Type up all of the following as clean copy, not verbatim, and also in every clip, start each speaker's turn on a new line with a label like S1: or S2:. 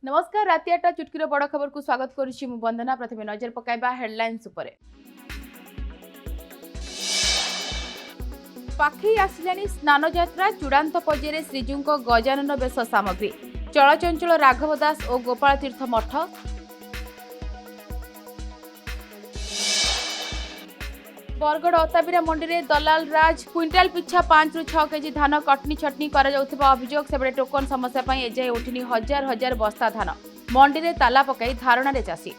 S1: नमस्कार राति 8 चुटकीर बड़ खबर को स्वागत करुच्ची मु वंदना। प्रथमे नजर पकाइबा हेडलाइंस उपरे। पाखी आसिलानी स्नान यात्रा चूड़ांत पर्यायर श्रीजीउंको गजानन बेश सामग्री चलचंचल राघव दास और गोपाल तीर्थ मठ। बरगड़ अताबिरा मंडी में दलाल राज क्विंटाल पिछा 5 ରୁ 6 केजी धान कटनी छटनी अभियोग सेबड़े टोकन समस्या पर एजाए उठिनी हजार हजार बस्ता धान मंडी में ताला पकाई धारणा चाषी।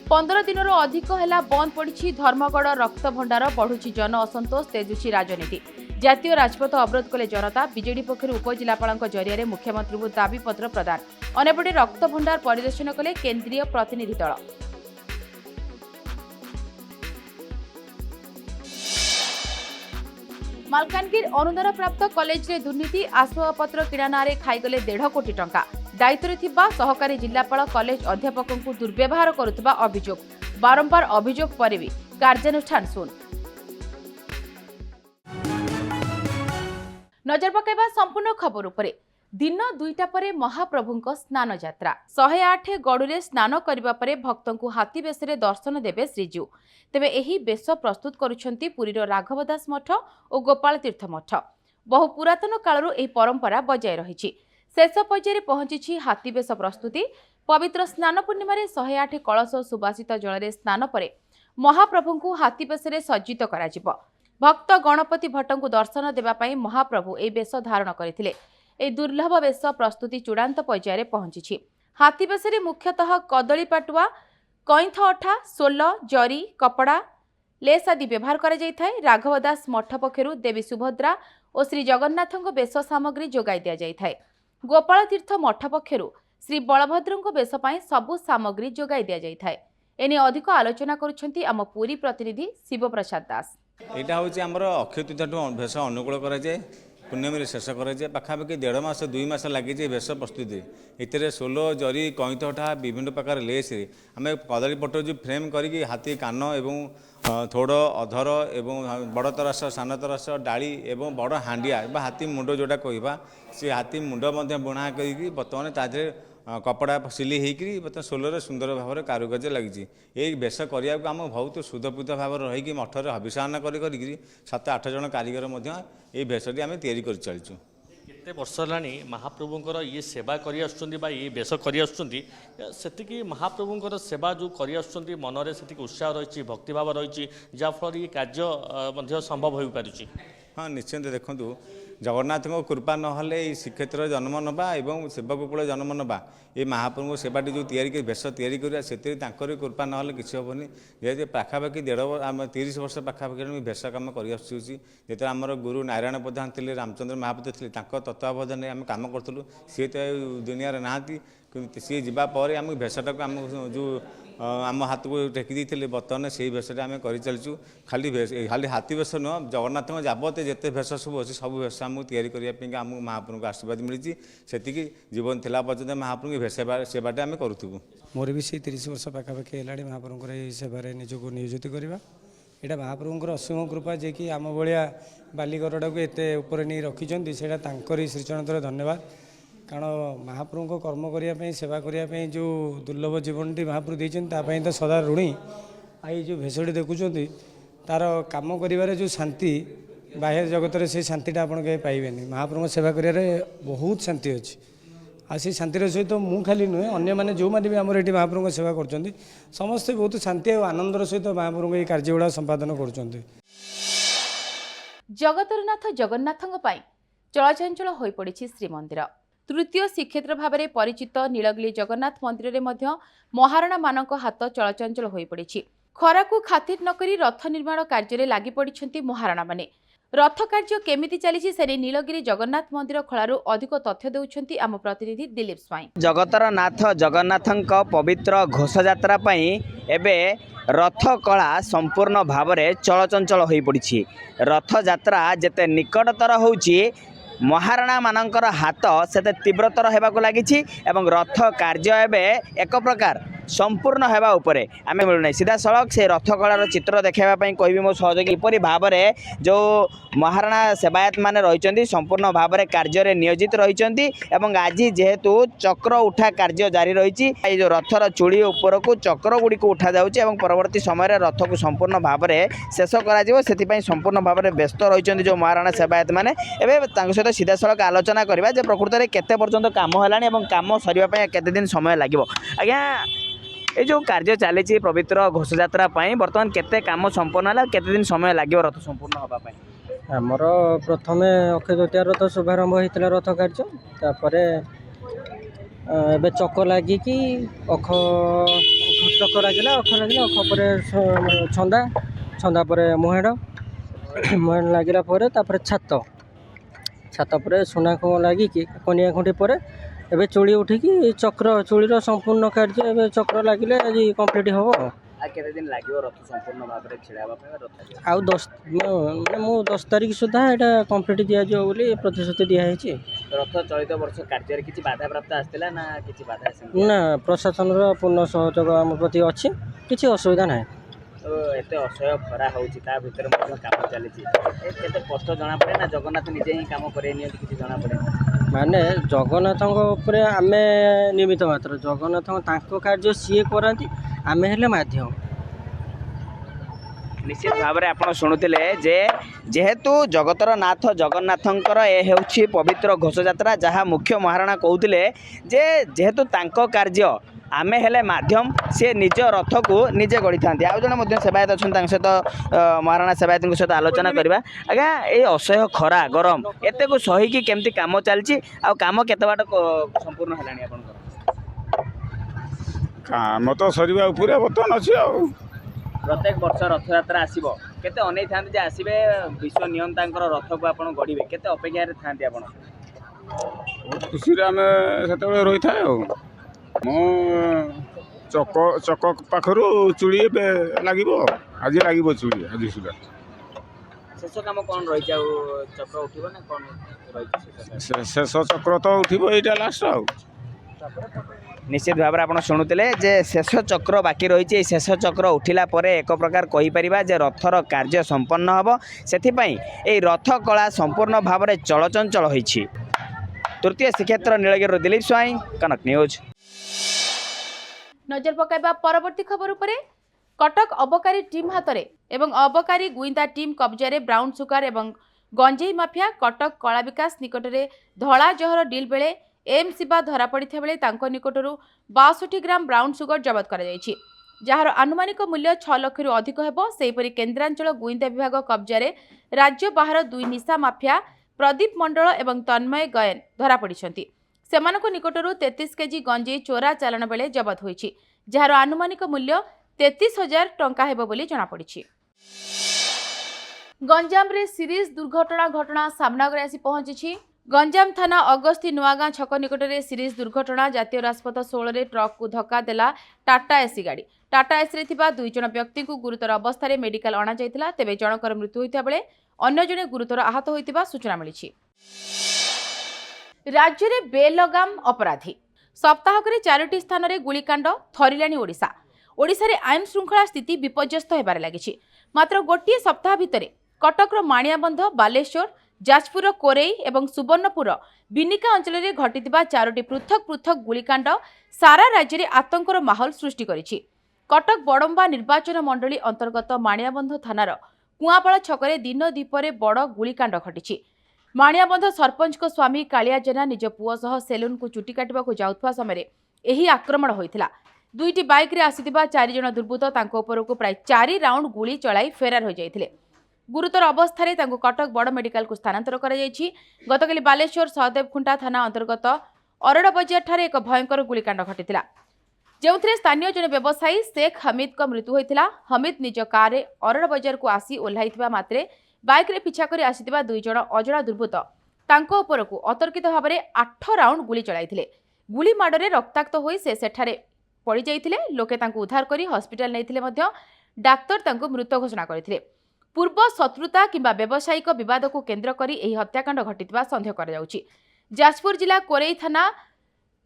S1: पंदर दिन अधिक है बंद पड़ी धर्मगढ़ रक्त भंडार बढ़ुची जन असंतोष तेजुची राजनीति। जातीय राजपथ अवरोध कले जनता। बीजेडी पक्षर उपजिलापाल जरिया मुख्यमंत्री को दाबीपत्र प्रदान। अनेपटे रक्त भंडार परिदर्शन कले केंद्रीय प्रतिनिधि दल। मालकानगिरी अनुदान प्राप्त कॉलेज रे दुर्नीति आसवाबपत्र किणा नारे खाईगले 1.5 कोटी टंका। दायित्व थिबा सहकारी जिलापाल कॉलेज अध्यापकों को दुर्व्यवहार करुवा अभियोग। बारंबार अभियोग पर भी कार्यानुष्ठान शून्य। नजर पकाइबा संपूर्ण खबर उपरे। दिन 2टा परे महाप्रभुंको स्नान यात्रा 108 गड़ुरे स्नान करिबा परे भक्तों को हाथी बेशरे दर्शन देवे श्रीजीउ। तेबे एही बेश प्रस्तुत करुछंती पुरीर राघवदास मठ और गोपाल तीर्थ मठ। बहु पुरातन कालरू एही परंपरा बजाय रहिछि। शेष पर्यायर पहुंची हाथी बेश प्रस्तुति। पवित्र स्नान पूर्णिमा 108 कलश सुबासित जल स्नान परे महाप्रभु को हाथी बेशरे सज्जित कराजिब। भक्त गणपति भट्ट को दर्शन देवाई महाप्रभु ए बेश धारण करथिले। ए दुर्लभ बेश प्रस्तुति चूड़ांत पर्यायर पहुंची। हाथी बेशरे मुख्यतः कदली पाटुआ कईंथ अठा सोल जरी कपड़ा लेस आदि व्यवहार करा जायथाय। राघवदास मठ पक्षरु देवी सुभद्रा और श्री जगन्नाथଙ୍କ बेश सामग्री जोगाई दिया जायथाय। गोपाल तीर्थ मठ पक्षरु श्री बलभद्रଙ୍କ बेश पई सबु सामग्री जोगाई दिया जायथाय। एने अधिक आलोचना करुछंती आम पुरी प्रतिनिधि शिवप्रसाद दास।
S2: यहाँ हूँ आमर अक्षय तृतीया भेष अनुकूल कराए पूर्णिम शेष कराए पाखापाखि 1.5 मास 2 मास लगी भेष प्रस्तुति। इतने सोल जरी कईंठा विभिन्न प्रकार लेस आम कदली पट जो फ्रेम करी हाथी कान एवं थोड़ अधर एवं बड़ तरस सान तरस डाली एवं बड़ हांडिया हाथी मुंड जोटा कह सी हाथी मुंड बुणा कर बर्तमान ताजे कपड़ा सिली होकर बर्तमान सोलर सुंदर भाव में कारुकार्य लगी। ये बेश करने को आम बहुत शुद्धपूत भाव रही मठर हविषान कर 7-8 जन कारीगर ये भेषटी आम तैयारी कर चलचु।
S3: केते वर्ष हेलानी महाप्रभुंकर ये सेवा करी आसुचंती बा ये बेश करी आसुचंती सेतिकी महाप्रभुंकर सेवा जो करी आसुचंती मनरे सेतिकी उत्साह रही भक्तिभाव रही जाफल ये कार्य मध्य संभव हो पारुची।
S2: हाँ निश्चिंत देखूँ जगन्नाथ कृपा ना श्रीक्षेत्र जन्म नवा एवं सेवककूल जन्म नवा ये महाप्रभु सेवाटी जो तैयारी बेश तैयारी करा से कृपा ना किसी हेनी। जेहेतु पाखापाखि 30 वर्ष पाखापाखि बेश कम कर आमर गुरु नारायण प्रधान थे रामचंद्र महापात्र थे तत्वावधान आम कम करूँ सी तो दुनिया नहांती सी जापर आम भेषटा को आम जो आम हाथ को टेकी देते बर्तमान से भेषटा आम कर चलचु। खाली खाली हाथी बेश नुह जगन्नाथ जाबत जिते भेष सब अच्छे सब भेष आमको तैयारी करने आम महाप्रभु को आशीर्वाद मिली से जीवन थिला पर्यटन महाप्रभु भेष सेवाटा आम करूँ।
S4: मोर भी से 30 वर्ष पाखापाखि है महाप्रभुर ये सेवार निजक नियोजित करवा यहाँ महाप्रभुर असीम कृपा जे कि आम भाया बालीगरटा को एत उपर नहीं रखिंट से श्रीचरण धन्यवाद। कारण महाप्रभु को कर्म करने सेवा करने जो दुर्लभ जीवनटी महाप्रभु देते तो सदा ऋणी। आई जो भेषटी देखुं तार कम कर जो शांति बाह्य जगत में से शांतिटा आप पाइबे। महाप्रभु सेवा कर बहुत शांति अच्छी आ से शांतिर सहित मु खाली नुहे अन्य मैंने जो मैंने भी आम ये महाप्रभु सेवा कर समस्ते बहुत शांति और आनंदर सहित महाप्रभु ये कार्य गुड़ा संपादन कर।
S1: जगतरनाथ जगन्नाथଙ୍କ ପାଇଁ चलचंचल हो पड़ी श्रीमंदिर। तृतीय श्रीक्षेत्र भाव में परिचित नीलगिरी जगन्नाथ मंदिर में मध्य महाराणा मानक हाथ चलचंचल हो पड़ी। खरा को खातिर नकरी रथ निर्माण कार्य लगी पड़ी महाराणा माने। रथ कार्य केमिति चली से नीलगिरी जगन्नाथ मंदिर खोलू अधिक तथ्य देउछंती आम प्रतिनिधि दिलीप स्वाई।
S5: जगतर नाथ जगन्नाथଙ୍କ पवित्र घोषयात्रा एबे रथ कला संपूर्ण भाव में चलचंचल हो पड़ी। रथ यात्रा जेते निकटतर होउची महाराणा मानकर हाथ से तीव्रतर होगा लगी। रथ कार्य एवं एक प्रकार संपूर्ण हेबा उपरे आमे मिलुनै सीधा सड़क से रथ कलार चित्र देखाइबा पई कहबी मो सहयोगी इपरि भाबरे जो महाराणा सेवायत माने रहिचंदी संपूर्ण भाबरे कार्य रे नियोजित रहिचंदी एवं आज जेहेतु चक्र उठा कार्य जारी रहिछि ए जो रथर चूड़ी ऊपर को चक्र गुडी को उठा जाउछि एवं परवर्ती समय रे रथ को संपूर्ण भाबरे शेष करा जिवो सेति पई संपूर्ण भाबरे व्यस्त रहिचंदी जो महाराणा सेवायत माने एबे तांको सहित सीधा सड़क आलोचना करबा जे प्रकृत रे केते पर्यंत काम हेलानी एवं काम सरिबा पई केते दिन समय लागिवो आज्ञा ये जो कार्य चली पवित्र घोष यात्रा बर्तमान केते काम संपन्न है केते दिन समय लगे रथ संपूर्ण होगा
S6: आमर प्रथम अक्षय तृतीया रथ शुभारंभ होता रथ कार्य तापर चक लगिकी अख चक लगे अख लगे अख पर छंदा छंदा पर मुहेड़ मुहेड़ लगे छात छात पर सुना लगिकी कनिया खुंटी पर एबे चूड़ी उठिकी चक्र चूड़ीर संपूर्ण कार्य एबे चक्र लगिले आज कंप्लीट हम
S5: केते दिन लागिवो रथ संपूर्ण भाव में छिड़ाबा रथ
S6: आउ 10 माने मु 10 तारिख सुधा एटा कंप्लीट दिया जो बोली प्रतिश्रुति दिया है
S5: रथ चलित वर्ष कार्य रे किछि बाधा प्राप्त आस्तिला ना किछि बाधा आसे
S6: ना प्रशासन रो पूर्ण सहयोग हम प्रति अछि किछि असुविधा नै
S5: तो एते असह्य खरा होउछि ता भीतर मो काम चली केते कष्ट जाना पड़े ना जगन्नाथ निजे ही काम करे नि किछि जाना पड़े
S6: माने जगन्नाथ उपरे आमे निमित्त मात्र जगन्नाथ तांको कार्य सीए करंती आमे हेले माध्यम
S5: निश्चित भाव में आप शुणुते जे जेहेतु जगतर नाथ जगन्नाथंकर ए हेउछि पवित्र घोष यात्रा जहाँ मुख्य महाराणा कहते जे जेहेतु तांको कार्य आमे हेले माध्यम से निज रथ को निजे गढ़ी था आउ जन सेवायत अच्छा सहित महाराणा सेवायत सहित आलोचना करवा आज्ञा ये असह्य खरा गरम एत को सहीकि केमती काम चलती आ काम केते बाट संपूर्ण हेलानी आपनकर
S7: काम तो सरिबा उपरे बर्तमान अछि आ
S5: प्रत्येक वर्ष रथ यात्रा आसीबो केते अनै थांती जे आसीबे विश्व नियंतांकर रथ को आपण गढ़ीबे केते अपेक्षा रे थांती आपण
S7: खुशी रे आमे सेते रही थाए मो चक चक पाखरु चूड़ी लगिबो आज लगिबो चूड़ी आज सुधा
S5: शेष काम कोन रही जाउ चक्र उठिबो ना कोन रही
S7: शेष चक्र तो उठिबो एटा लास्ट आ
S5: निश्चित भाव में आप शुणुते जे शेष चक्र बाकी रही शेष चक्र उठिला परे एक प्रकार कहीपर जे रथर कार्य संपन्न हम से रथ कला संपूर्ण भाव में चलचंचल होइछि। तृतीय श्रीक्षेत्र नीलगिरी दिलीप स्वाई कनक न्यूज।
S1: नजर पकाइबा परवर्ती खबर उपरे कटक अबकारी टीम हातरे एवं अबकारी गुइंदा टीम कब्जारे ब्राउन सुगार एवं गंजेई माफिया कटक कला विकास निकटरे धला जहर डील बेले एम शिवा धरा पड़िथा बेले तांको निकटरू 62 ग्राम ब्राउन सुगर जबत करा जायछि जार आनुमानिक मूल्य 6 लाख रु अधिक हेबो। सेहिपरि केन्द्रांचल गुइंदा विभाग कब्जारे राज्य बाहर दुई निशा माफिया प्रदीप मंडल एवं तन्मय गयन धरा पड़िछन्ति। सेमानको निकटरू 33 केजी गंजेई चोरा चालान बेले जबत होइछि जार आनुमानिक मूल्य 33,000 टंका हेबो बोली जणा पड़िछि। गंजाम रे सीरीज दुर्घटना घटना सामना आसी पहुंची। गंजाम थाना अगस्ती नुआगां छक निकटरे सीरीज दुर्घटना जातीय राजपथ 16 रे ट्रक को धक्का देला टाटा एसी गाड़ी। टाटा एसी रे थिबा 2 जण व्यक्ति को गुरुतर अवस्था रे मेडिकल अणा जायतिला तेबे जनकर मृत्यु होइता बेले अन्य जणे गुरुतर आहत होइतिबा सूचना मिलिछि। राज्य रे बेलगाम अपराधी सप्ताहक रे 4टी स्थान रे गुलिकांड थरिलानी ओडिशा। ओडिशा रे आईन श्रृंखला स्थिति विपर्यस्त हेबार लागिछि। मात्र गोटिए सप्ताह भितरे कटकर माणियाबंध बालेश्वर जाजपुर कोरेई एवं सुवर्णपुर बिनिका अंचल में घटिथिबा 4टी पृथक पृथक गुलिकांड सारा राज्य में आतंकर माहौल सृष्टि करिछि। कटक बड़म्बा निर्वाचन मंडली अंतर्गत माणियाबंध थानार कुआपाड़ छकरे दिन दीपरे बड़ गुलिकांड घटिछि। माणियाबंध सरपंच को स्वामी कालिया जेना निज पुओ सह सेलून को चुटी काटिबाकू जाउथबा समय एही आक्रमण होइथिला। 2टी बाइक रे आसिथिबा 4 जण दुर्बृत्त तांको उपरकू प्राय 4 राउंड गुली चलाई फेरार हो जाइथिले। गुरुतर अवस्था तांको कटक बड़ मेडिकल को स्थानांतर करा जायछि। गतकाली बालेश्वर सहदेवखुंटा थाना अंतर्गत अरड़ बजार ठारे एक भयंकर गुलिकांड घटिथिला जेउथिरे स्थानीय जने व्यवसायी शेख हमीद को मृत्यु होइथिला। हमीद निज कार रे अरड़ बजार को आसी ओल्हाइथिबा मात्रे बाइक रे पिछा करी आसिथिबा 2 जण अजଣା दुर्बृत्त तांको उपरकू अतर्कित भाबरे 8 राउंड गुली चलाइथिले। गुली माडरे रक्ताक्त होई से सेठारे पड़ी जाइथिले। लोके तांको उद्धार करी हॉस्पिटल नैथिले मध्य डाक्टर तांको मृत घोषणा करथिले। पूर्व शत्रुता किंबा व्यावसायिक विवाद को केन्द्र करी एही हत्याकांड घटिथिबा संदेह करा जाउछि। जाजपुर जिला कोरेई थाना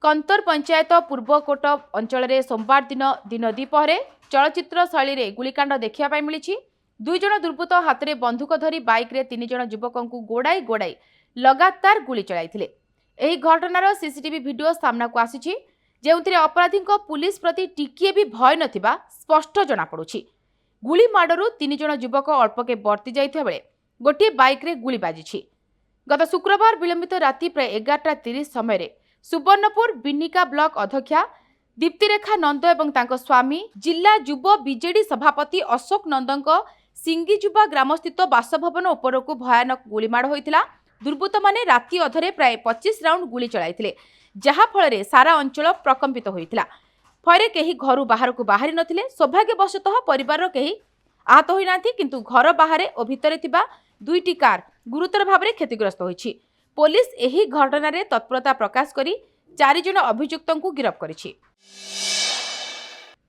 S1: कंतर पंचायत पूर्वकोट अंचल सोमवार दिन द्विपहरे चलचित्र शैली रे गुलिकांड देखा मिली। 2 जण दुर्बृत्त हाथ में बंधुक धरी बाइक रे 3 जण युवक को गोड़ाई गोड़ाई लगातार गुली चलाइथिले। एही घटनार सीसीटीवी वीडियो सामना को आसीछि, जेउथिरे अपराधी पुलिस प्रति टिकिए भी भय नथिबा स्पष्ट जना पड़ुछि। गुली माडरू 3 जण युवक अल्पके बर्ती जाइथिबा बेले गोटे बाइक रे गुली बाजिछि। गत शुक्रवार विलंबित राति प्राय 11:30 समय सुवर्णपुर बिनिका ब्लॉक अध्यक्षा दीप्तिरेखा नंद एवं तांको स्वामी जिला युव बीजेडी सभापति अशोक नंदक सिंगीजुबा ग्रामस्थित बासभवन उपरकू भयानक गुलीमाड़ होइतिला। दुर्बृत्त माने राति अधरे प्राय 25 राउंड गुली चलाइथिले, जहा फଳରେ सारा अंचल प्रकंपित होइतिला। फरे केही घरु बाहरकू बाहरी नथिले। सौभाग्यवशतः परिवार केही आहत होई नाथि, किंतु घर बाहरे ओ भितरे थिबा 2टी कार गुरुतर भाव में क्षतिग्रस्त होइछि। पुलिस एही घटना रे तत्परता प्रकाश करी 4 जण अभियुक्तों को गिरफ्त करिछि।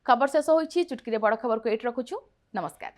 S1: खबर शेष होइछि। चुटकीरे बड़ खबर को एट रखुछु। नमस्कार।